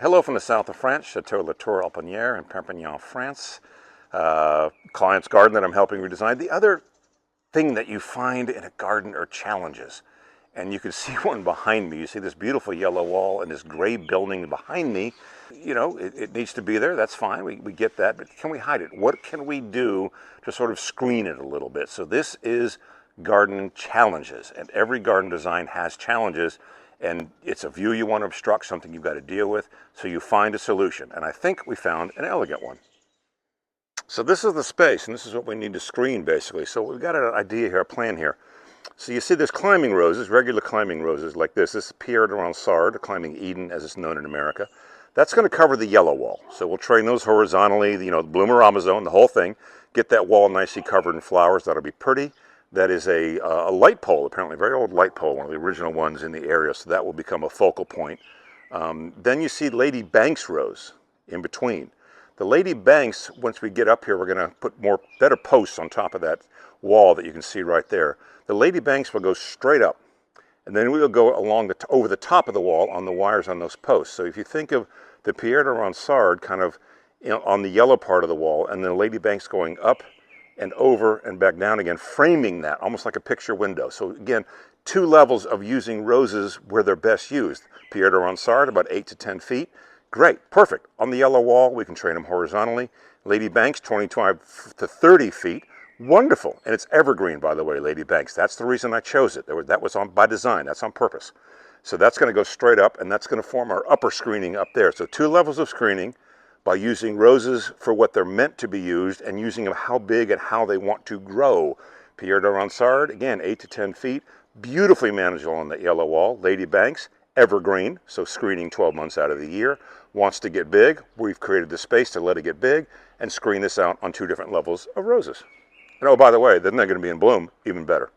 Hello from the south of France, Chateau, Apollinaire in Perpignan, France. Client's garden that I'm helping redesign. The other thing that you find in a garden are challenges. And you can see one behind me. You see this beautiful yellow wall and this gray building behind me. You know, it needs to be there. That's fine. We get that. But can we hide it? What can we do to sort of screen it a little bit? So this is garden challenges. And every garden design has challenges. And it's a view you want to obstruct, something you've got to deal with. So you find a solution. And I think we found an elegant one. So this is the space, and this is what we need to screen, basically. So we've got an idea here, a plan here. So you see there's climbing roses, regular climbing roses like this. This is Pierre de Ronsard, climbing Eden as it's known in America. That's going to cover the yellow wall. So we'll train those horizontally, you know, the bloomer Amazon, the whole thing. Get that wall nicely covered in flowers. That'll be pretty. That is a light pole, apparently, a very old light pole, one of the original ones in the area. So that will become a focal point. Then you see Lady Banks rose in between. The Lady Banks, once we get up here, we're going to put better posts on top of that wall that you can see right there. The Lady Banks will go straight up, and then we will go along over the top of the wall on the wires on those posts. So if you think of the Pierre de Ronsard kind of on the yellow part of the wall, and then Lady Banks going up and over and back down again, framing that almost like a picture window. So again, two levels of using roses where they're best used. Pierre de Ronsard, about 8 to 10 feet. Great, perfect. On the yellow wall, we can train them horizontally. Lady Banks, 25 to 30 feet. Wonderful. And it's evergreen, by the way, Lady Banks. That's the reason I chose it. That was by design. That's on purpose. So that's going to go straight up, and that's going to form our upper screening up there. So two levels of screening by using roses for what they're meant to be used and using them how big and how they want to grow. Pierre de Ronsard, again, 8 to 10 feet. Beautifully manageable on the yellow wall. Lady Banks, evergreen, so screening 12 months out of the year. Wants to get big, we've created the space to let it get big and screen this out on two different levels of roses. And oh, by the way, then they're going to be in bloom even better.